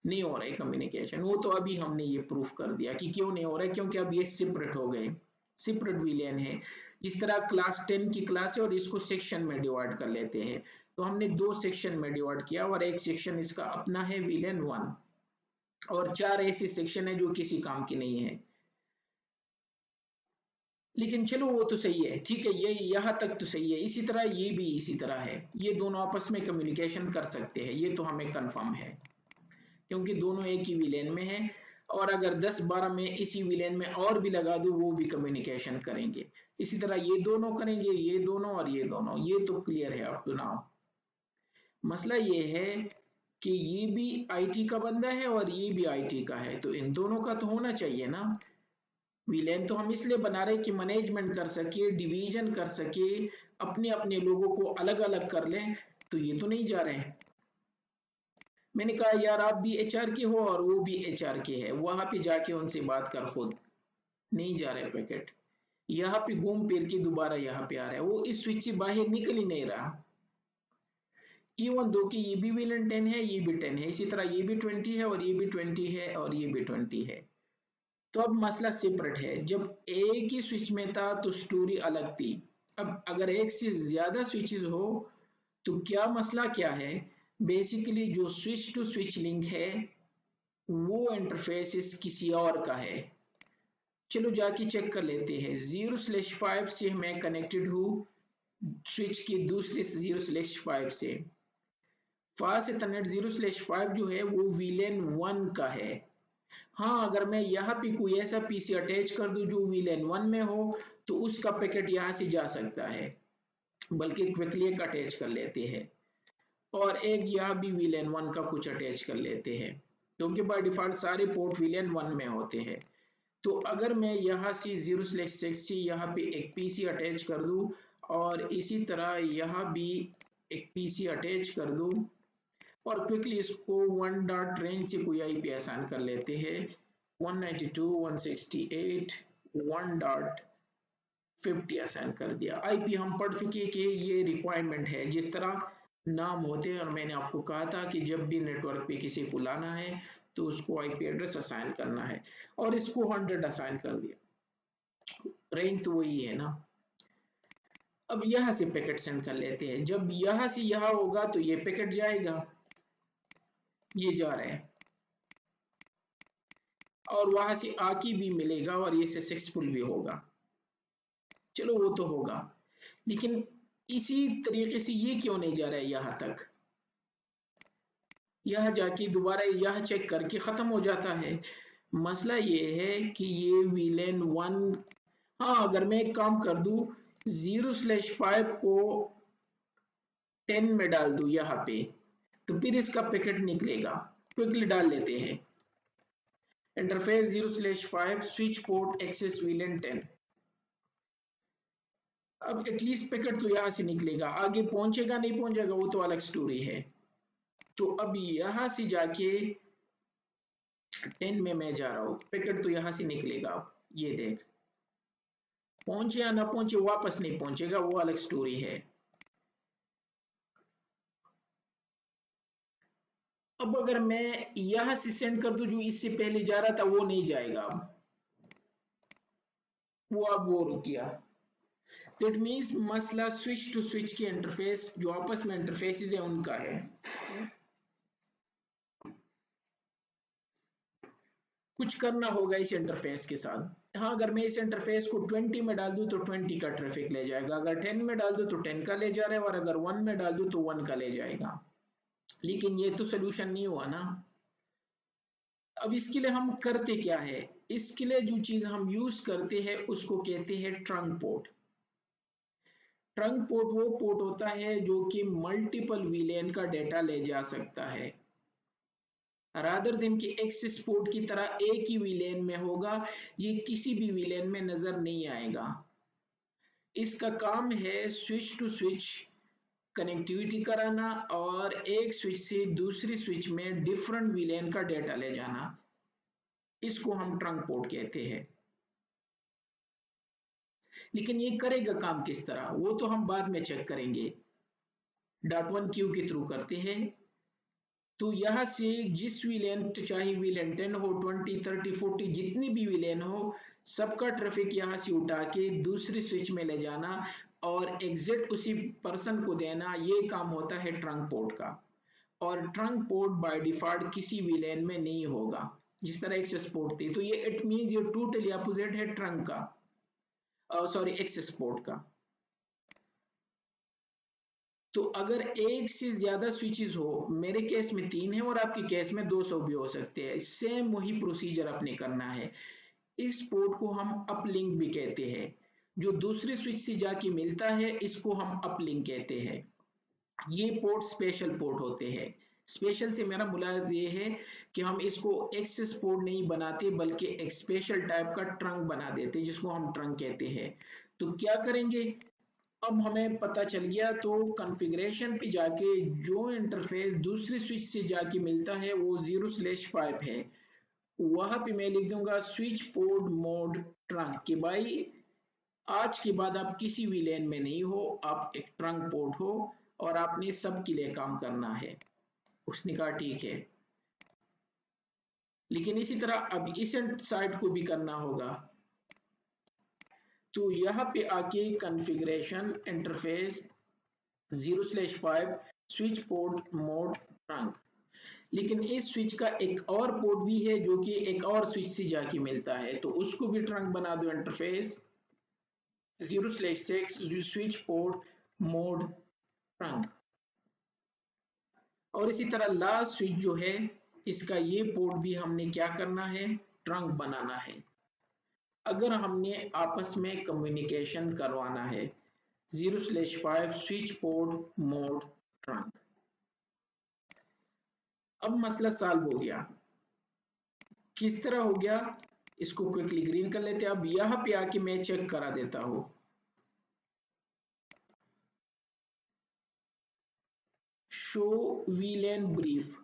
नहीं हो रहा है कम्युनिकेशन। वो तो अभी हमने ये प्रूफ कर दिया कि क्यों नहीं हो रहा है, क्योंकि अब ये सेपरेट हो गए, सेपरेट विलेन है। जिस तरह क्लास 10 की क्लास है और इसको सेक्शन में डिवाइड कर लेते हैं, तो हमने 2 सेक्शन में डिवाइड किया और एक सेक्शन इसका अपना है विलेन 1, और 4 ऐसे सेक्शन है जो किसी काम की नहीं है। लेकिन चलो वो तो सही है, ठीक है, ये यहाँ तक तो सही है। इसी तरह ये भी इसी तरह है, ये दोनों आपस में कम्युनिकेशन कर सकते हैं, ये तो हमें कंफर्म है क्योंकि दोनों एक ही विलेन में है। और अगर 10-12 में इसी विलेन में और भी लगा दूं वो भी कम्युनिकेशन करेंगे। इसी तरह ये दोनों करेंगे, ये दोनों और ये दोनों, ये तो क्लियर है अप टू नाउ। मसला ये है कि ये भी आईटी का बंदा है और ये भी आईटी का है, तो इन दोनों का तो होना चाहिए ना। विलेन तो हम इसलिए बना रहे कि मैनेजमेंट कर सके, डिवीजन कर सके, अपने अपने लोगों को अलग अलग कर लें, तो ये तो नहीं जा रहे हैं। मैंने कहा यार आप भी एचआर के हो और वो भी एचआर के है, वहां पे जाके उनसे बात कर खुद। नहीं जा रहा है पैकेट, यहाँ पे घूम फिर के दोबारा यहाँ पे आ रहा है, वो इस स्विच से बाहर निकल ही नहीं रहा। इवन दो कि ये भी विलन 10 है, ये भी 10 है, इसी तरह ये भी 20 है और ये भी 20 है और ये भी 20 है। तो अब मसला सेपरेट है। जब एक ही स्विच में था तो स्टोरी अलग थी। अब अगर एक से ज्यादा स्विचेस हो तो क्या मसला क्या है? बेसिकली जो स्विच टू स्विच लिंक है वो इंटरफेस किसी और का है। चलो जाके चेक कर लेते हैं। 0/5 से मैं कनेक्टेड हूँ स्विच की दूसरे 0/5 से। फास्ट इथरनेट 0/5 जो है वो VLAN 1 का है। हाँ, अगर मैं यहाँ पे कोई ऐसा पीसी अटैच कर दूं जो VLAN 1 में हो तो उसका पैकेट यहाँ से जा सकता है। बल्कि क्विकली एक अटैच कर लेते हैं और एक यहाँ भी VLAN 1 का कुछ अटैच कर लेते हैं, क्योंकि बाय डिफॉल्ट सारे पोर्ट VLAN 1 में होते हैं। तो अगर मैं यहाँ से 0/6 से यहाँ पे एक पीसी अटैच कर दूं और इसी तरह यहाँ भी एक पीसी अटैच कर दूं और क्विकली इसको 1 डॉट रेंज से कोई आईपी आसान कर लेते हैं। 192.168.1.50 आसान कर दिया। आईपी हम पढ़ चुके हैं कि ये रिक्वायरमेंट है, जिस तरह नाम होते हैं। और मैंने आपको कहा था कि जब भी नेटवर्क पे किसी को लाना है तो उसको आईपी एड्रेस असाइन करना है, और इसको 100 असाइन कर दिया। रेंज तो वही है ना। अब यहां से पैकेट सेंड कर लेते हैं। जब यहां से यहां होगा तो ये पैकेट जाएगा, ये जा रहा है, और वहां से आके भी मिलेगा और ये सक्सेसफुल भी होगा। चलो वो तो होगा, लेकिन इसी तरीके से ये क्यों नहीं जा रहा है यहां तक? यह जाके दोबारा यह चेक करके खत्म हो जाता है। मसला ये है कि ये VLAN 1, हाँ अगर मैं एक काम कर दूं 0/5 को 10 में डाल दूं यहाँ पे, तो फिर इसका पैकेट निकलेगा। क्विकली डाल लेते हैं। Interface 0/5 switch port access VLAN 10। अब एटलीस्ट पैकेट तो यहां से निकलेगा, आगे पहुंचेगा नहीं पहुंचेगा वो तो अलग स्टोरी है। तो अब यहां से जाके 10 में मैं जा रहा हूं, पैकेट तो यहां से निकलेगा। ये देख, पहुंचे या ना पहुंचे वापस नहीं पहुंचेगा, वो अलग स्टोरी है। अब अगर मैं यहां से सेंड कर दूं जो इससे पहले जा रहा था वो नहीं जाएगा, वो अब वो रुक गया। दैट मीन्स मसला स्विच टू स्विच के इंटरफेस जो आपस में इंटरफेसेस है उनका है। कुछ करना होगा इस इंटरफेस के साथ। हाँ, अगर मैं इस इंटरफेस को 20 में डाल दूं तो 20 का ट्रैफिक ले जाएगा, अगर 10 में डाल दूं तो 10 का ले जा रहा है, और अगर 1 में डाल दूं तो 1 का ले जाएगा। लेकिन ये तो सोल्यूशन नहीं हुआ ना। अब इसके लिए हम करते क्या है? इसके लिए जो चीज हम यूज करते हैं उसको कहते हैं ट्रंक पोर्ट। ट्रंक पोर्ट वो पोर्ट होता है जो कि मल्टीपल विलेन का डेटा ले जा सकता है, रादर देन कि एक्सेस पोर्ट की तरह एक ही विलेन में होगा, ये किसी भी विलेन में नजर नहीं आएगा। इसका काम है स्विच टू स्विच कनेक्टिविटी कराना और एक स्विच से दूसरी स्विच में डिफरेंट विलेन का डेटा ले जाना। इसको हम ट्रंक पोर्ट कहते हैं। लेकिन ये करेगा काम किस तरह वो तो हम बाद में चेक करेंगे। .1 क्यू के थ्रू करते हैं। तो यहाँ से जिस वीलेन, चाहे वीलेन 10 हो, 20, 30, 40, जितनी भी वीलेन हो, सबका ट्रैफिक यहाँ से उठा के दूसरी स्विच में ले जाना और एग्जिट उसी पर्सन को देना, ये काम होता है ट्रंक पोर्ट का। और ट्रंक पोर्ट बाय डिफॉल्ट किसी वीलेन में नहीं होगा, जिस तरह एक्सेस पोर्ट थी। तो ये इट मींस ये टोटली अपोजिट है ट्रंक का, सॉरी एक्सेस पोर्ट का। तो अगर एक से ज्यादा स्विचेस हो, मेरे केस में 3 है और आपके केस में 200 भी हो सकते हैं, सेम वही प्रोसीजर अपने करना है। इस पोर्ट को हम अपलिंक भी कहते हैं, जो दूसरी स्विच से जाके मिलता है इसको हम अपलिंक कहते हैं। ये पोर्ट स्पेशल पोर्ट होते हैं। स्पेशल से मेरा मुराद ये है कि हम इसको एक्सेस पोर्ट नहीं बनाते, बल्कि एक स्पेशल टाइप का ट्रंक बना देते, जिसको हम ट्रंक कहते हैं। तो क्या करेंगे, अब हमें पता चल गया, तो कॉन्फ़िगरेशन पे जाके जो इंटरफेस दूसरी स्विच से जाके मिलता है वो 0/5 है। वहां पे मैं लिख दूंगा स्विच पोर्ट मोड ट्रंक, कि भाई आज के बाद आप किसी भी लेन में नहीं हो, आप एक ट्रंक पोर्ट हो और आपने सबके लिए काम करना है। उसने कहा ठीक है, लेकिन इसी तरह अब इस साइड को भी करना होगा। तो यहाँ पे आके configuration interface 0/5 switch port mode trunk. लेकिन इस स्विच का एक और पोर्ट भी है जो कि एक और स्विच से जाके मिलता है, तो उसको भी ट्रंक बना दो, interface 0/6 switch port mode trunk. और इसी तरह लास्ट स्विच जो है, इसका ये पोर्ट भी हमने क्या करना है, ट्रंक बनाना है। अगर हमने आपस में कम्युनिकेशन करवाना है, 0/5 स्विच पोर्ट मोड ट्रंक। अब मसला सॉल्व हो गया। किस तरह हो गया, इसको क्विकली ग्रीन कर लेते हैं। अब यहां पे आके मैं चेक करा देता हूं, शो वीलेन ब्रीफ।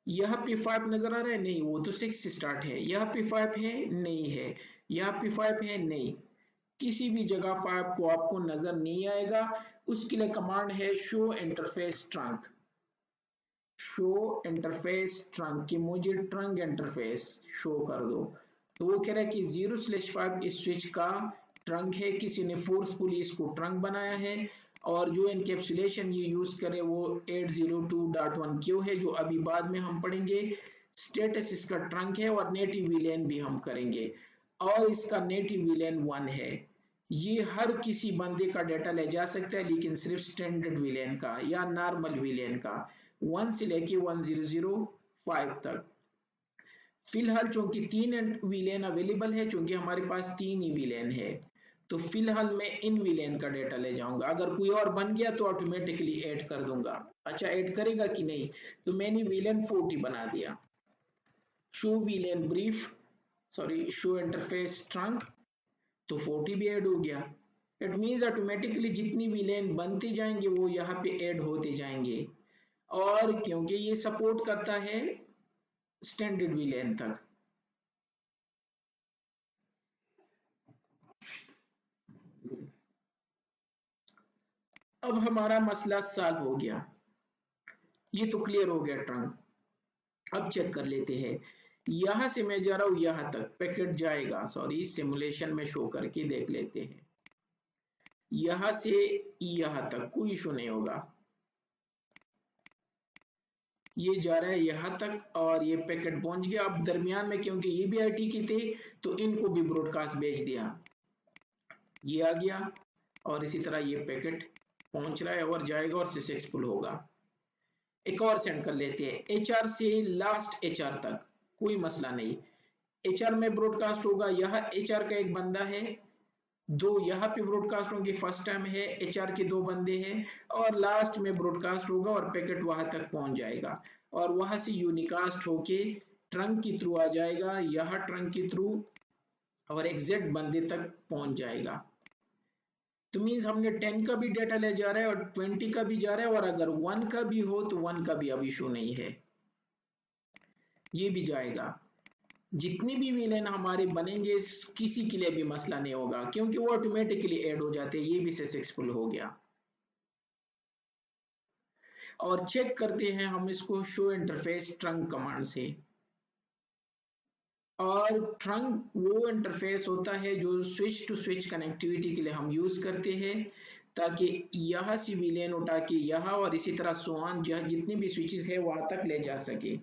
यहाँ पे 5 नजर आ रहा है, नहीं, वो तो 6 से स्टार्ट है। यहाँ पे 5 है, नहीं है। यहाँ पे 5 है, नहीं, किसी भी जगह 5 को आपको नजर नहीं आएगा। उसके लिए कमांड है show interface trunk. Show interface trunk, कि मुझे ट्रंक इंटरफेस शो कर दो। तो वो कह रहा है कि 0/5 इस स्विच का ट्रंक है, किसी ने फोर्सफुली इसको ट्रंक बनाया है। और जो एनकैप्सुलेशन ये यूज करे वो 802.1 क्यू है, जो अभी बाद में हम पढ़ेंगे। स्टेटस इसका ट्रंक है और नेटिव वीलेन भी हम करेंगे, और इसका नेटिव वीलेन 1 है। ये हर किसी बंदे का डाटा ले जा सकता है, लेकिन सिर्फ स्टैंडर्ड वीलेन का या नॉर्मल वीलेन का, 1 से लेके 1005 तक। फिलहाल चूंकि 3 वीलेन अवेलेबल है, चूंकि हमारे पास 3 ही वीलेन है, तो फिलहाल मैं इन वीलेन का डेटा ले जाऊंगा। अगर कोई और बन गया तो ऑटोमेटिकली ऐड कर दूंगा। अच्छा, ऐड करेगा कि नहीं, तो मैंने वीलेन 40 बना दिया। Show VLAN brief, sorry show interface trunk, तो 40 भी ऐड हो गया। इट मीन्स ऑटोमेटिकली जितनी वीलेन बनते जाएंगे वो यहाँ पे ऐड होते जाएंगे। और क्योंकि ये सपोर्ट करता है स्टैंडर्ड वीलेन तक। अब हमारा मसला सॉल्व हो गया, ये तो क्लियर हो गया ट्रंक। अब चेक कर लेते हैं, यहां से मैं जा रहा हूं यहां तक, पैकेट जाएगा, सॉरी सिमुलेशन में शो करके देख लेते हैं। यहां से यहां तक कोई इशू नहीं होगा, ये जा रहा है यहां तक और ये पैकेट पहुंच गया। अब दरमियान में क्योंकि ये भी आईटी की थे, तो इनको भी ब्रॉडकास्ट भेज दिया, ये आ गया। और इसी तरह ये पैकेट पहुंच रहा है और जाएगा और सक्सेसफुल होगा। एक और सेंड कर लेते हैं, एचआर से लास्ट एचआर तक, कोई मसला नहीं। एचआर में ब्रॉडकास्ट होगा, यह एचआर का एक बंदा है, दो यहाँ पे ब्रॉडकास्ट होंगे, फर्स्ट टाइम है, एचआर के 2 बंदे हैं, और लास्ट में ब्रॉडकास्ट होगा और पैकेट वहां तक पहुंच जाएगा। और वहां से यूनिकास्ट होके ट्रंक के थ्रू आ जाएगा, यह ट्रंक के थ्रू, और एग्जैक्ट बंदे तक पहुंच जाएगा। तो मीन्स हमने 10 का भी डेटा ले जा रहा है और 20 का भी जा रहा है, और अगर 1 का भी हो तो 1 का भी अब इशू नहीं है, ये भी जाएगा। जितनी भी विलेन हमारे बनेंगे किसी के लिए भी मसला नहीं होगा, क्योंकि वो ऑटोमेटिकली ऐड हो जाते हैं। ये भी सक्सेसफुल हो गया। और चेक करते हैं हम इसको शो इंटरफेस ट्रंक कमांड से। और ट्रंक वो इंटरफेस होता है जो स्विच टू स्विच कनेक्टिविटी के लिए हम यूज करते हैं, ताकि यहाँ से वीलैन उठा के यहाँ और इसी तरह सोआन जितने भी स्विचेस है वहां तक ले जा सके।